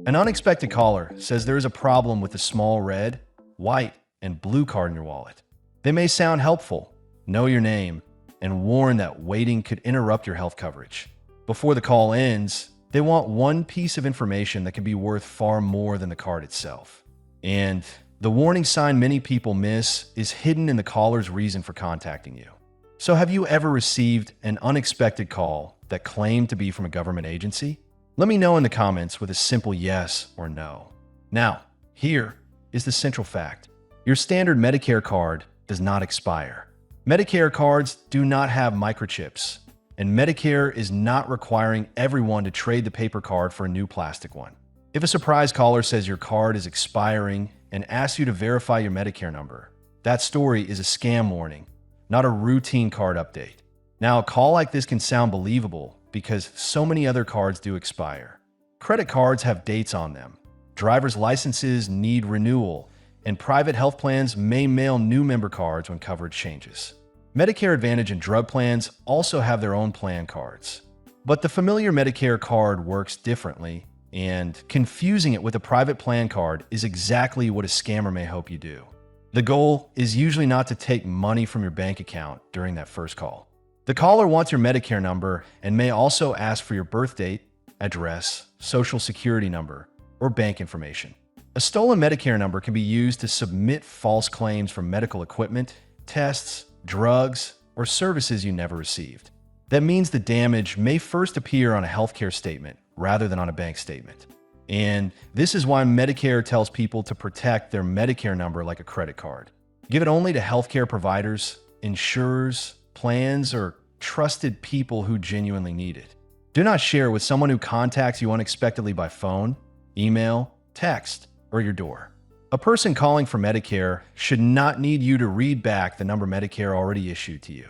An unexpected caller says there is a problem with the small red, white, and blue card in your wallet. They may sound helpful, know your name, and warn that waiting could interrupt your health coverage. Before the call ends, they want one piece of information that can be worth far more than the card itself. And the warning sign many people miss is hidden in the caller's reason for contacting you. So have you ever received an unexpected call that claimed to be from a government agency? Let me know in the comments with a simple yes or no. Now, here is the central fact. Your standard Medicare card does not expire. Medicare cards do not have microchips, and Medicare is not requiring everyone to trade the paper card for a new plastic one. If a surprise caller says your card is expiring and asks you to verify your Medicare number, that story is a scam warning, not a routine card update. Now, a call like this can sound believable because so many other cards do expire. Credit cards have dates on them. Driver's licenses need renewal, and private health plans may mail new member cards when coverage changes. Medicare Advantage and drug plans also have their own plan cards. But the familiar Medicare card works differently, and confusing it with a private plan card is exactly what a scammer may hope you do. The goal is usually not to take money from your bank account during that first call. The caller wants your Medicare number and may also ask for your birth date, address, social security number, or bank information. A stolen Medicare number can be used to submit false claims for medical equipment, tests, drugs, or services you never received. That means the damage may first appear on a healthcare statement rather than on a bank statement. And this is why Medicare tells people to protect their Medicare number like a credit card. Give it only to healthcare providers, insurers, plans, or trusted people who genuinely need it. Do not share with someone who contacts you unexpectedly by phone, email, text, or your door. A person calling for Medicare should not need you to read back the number Medicare already issued to you.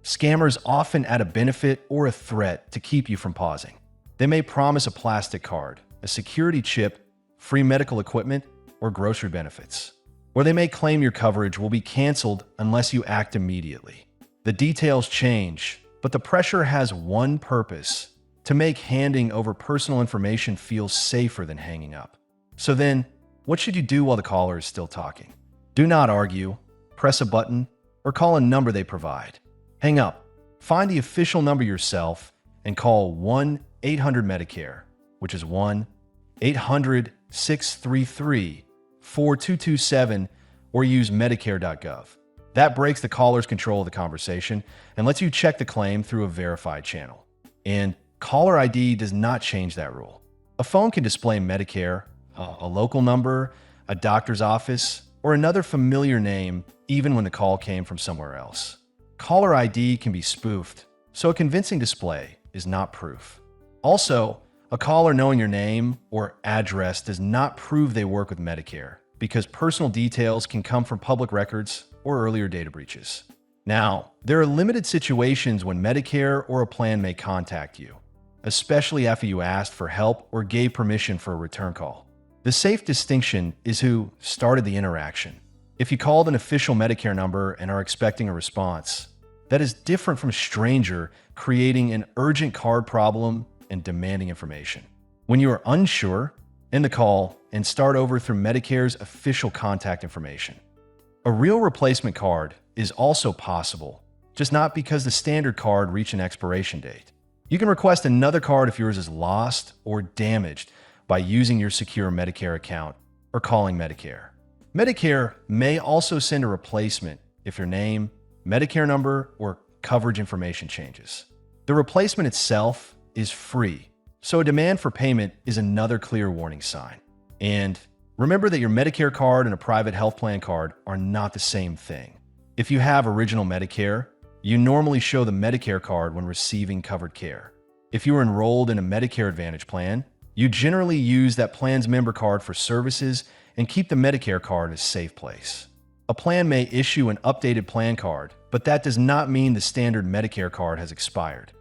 Scammers often add a benefit or a threat to keep you from pausing. They may promise a plastic card, a security chip, free medical equipment, or grocery benefits. Or they may claim your coverage will be canceled unless you act immediately. The details change, but the pressure has one purpose: to make handing over personal information feel safer than hanging up. So then, what should you do while the caller is still talking? Do not argue, press a button, or call a number they provide. Hang up, find the official number yourself, and call 1-800-MEDICARE, which is 1-800-633-4227, or use Medicare.gov. That breaks the caller's control of the conversation and lets you check the claim through a verified channel. And caller ID does not change that rule. A phone can display Medicare, a local number, a doctor's office, or another familiar name even when the call came from somewhere else. Caller ID can be spoofed, so a convincing display is not proof. Also, a caller knowing your name or address does not prove they work with Medicare, because personal details can come from public records or earlier data breaches. Now, there are limited situations when Medicare or a plan may contact you, especially after you asked for help or gave permission for a return call. The safe distinction is who started the interaction. If you called an official Medicare number and are expecting a response, that is different from a stranger creating an urgent card problem and demanding information. When you are unsure, end the call and start over through Medicare's official contact information. A real replacement card is also possible, just not because the standard card reached an expiration date. You can request another card if yours is lost or damaged by using your secure Medicare account or calling Medicare. Medicare may also send a replacement if your name, Medicare number, or coverage information changes. The replacement itself is free, so a demand for payment is another clear warning sign. And remember that your Medicare card and a private health plan card are not the same thing. If you have original Medicare, you normally show the Medicare card when receiving covered care. If you are enrolled in a Medicare Advantage plan, you generally use that plan's member card for services and keep the Medicare card in a safe place. A plan may issue an updated plan card, but that does not mean the standard Medicare card has expired.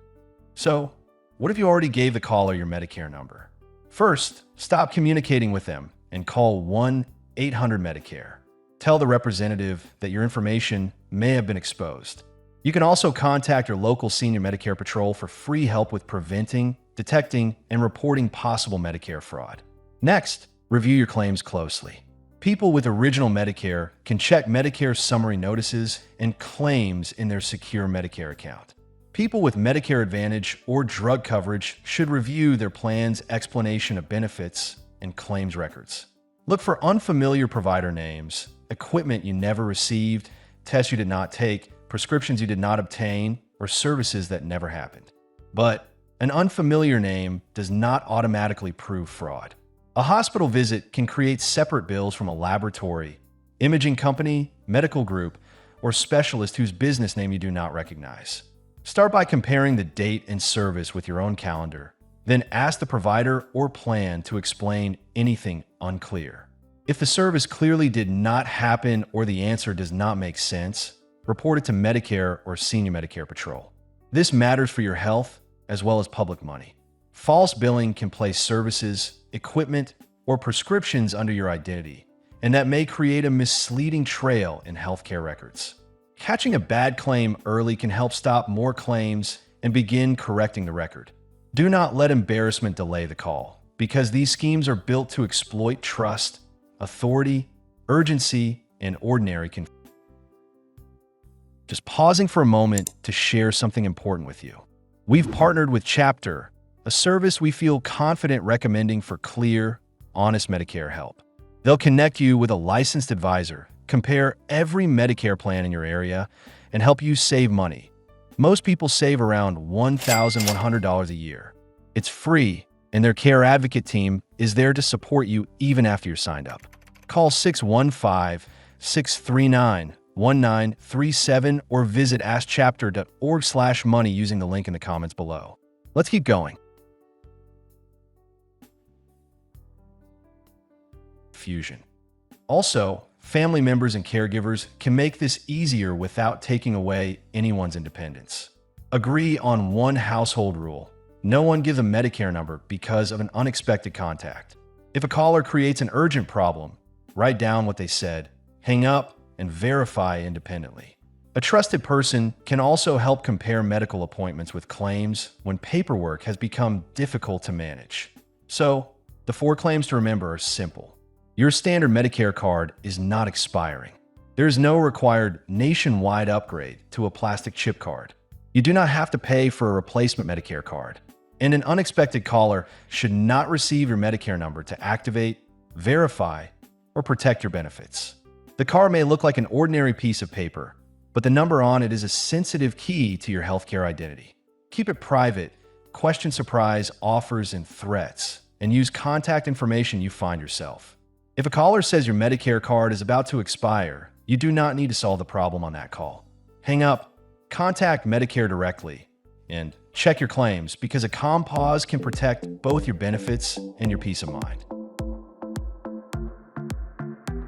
So, what if you already gave the caller your Medicare number? First, stop communicating with them and call 1-800-MEDICARE. Tell the representative that your information may have been exposed. You can also contact your local senior Medicare patrol for free help with preventing, detecting, and reporting possible Medicare fraud. Next, review your claims closely. People with original Medicare can check Medicare summary notices and claims in their secure Medicare account. People with Medicare Advantage or drug coverage should review their plan's explanation of benefits and claims records. Look for unfamiliar provider names, equipment you never received, tests you did not take, prescriptions you did not obtain, or services that never happened. But an unfamiliar name does not automatically prove fraud. A hospital visit can create separate bills from a laboratory, imaging company, medical group, or specialist whose business name you do not recognize. Start by comparing the date and service with your own calendar. Then ask the provider or plan to explain anything unclear. If the service clearly did not happen or the answer does not make sense, report it to Medicare or Senior Medicare Patrol. This matters for your health as well as public money. False billing can place services, equipment, or prescriptions under your identity, and that may create a misleading trail in healthcare records. Catching a bad claim early can help stop more claims and begin correcting the record. Do not let embarrassment delay the call, because these schemes are built to exploit trust, authority, urgency, and ordinary confusion. Just pausing for a moment to share something important with you. We've partnered with Chapter, a service we feel confident recommending for clear, honest Medicare help. They'll connect you with a licensed advisor, compare every Medicare plan in your area, and help you save money. Most people save around $1,100 a year. It's free, and their care advocate team is there to support you even after you're signed up. Call 615-639-1937 or visit askchapter.org/money using the link in the comments below. Let's keep going. Fusion. Also, family members and caregivers can make this easier without taking away anyone's independence. Agree on one household rule. No one give a Medicare number because of an unexpected contact. If a caller creates an urgent problem, write down what they said, hang up, and verify independently. A trusted person can also help compare medical appointments with claims when paperwork has become difficult to manage. So, the 4 claims to remember are simple. Your standard Medicare card is not expiring. There is no required nationwide upgrade to a plastic chip card. You do not have to pay for a replacement Medicare card. And an unexpected caller should not receive your Medicare number to activate, verify, or protect your benefits. The card may look like an ordinary piece of paper, but the number on it is a sensitive key to your healthcare identity. Keep it private, question surprise offers and threats, and use contact information you find yourself. If a caller says your Medicare card is about to expire, you do not need to solve the problem on that call. Hang up, contact Medicare directly, and check your claims because a calm pause can protect both your benefits and your peace of mind.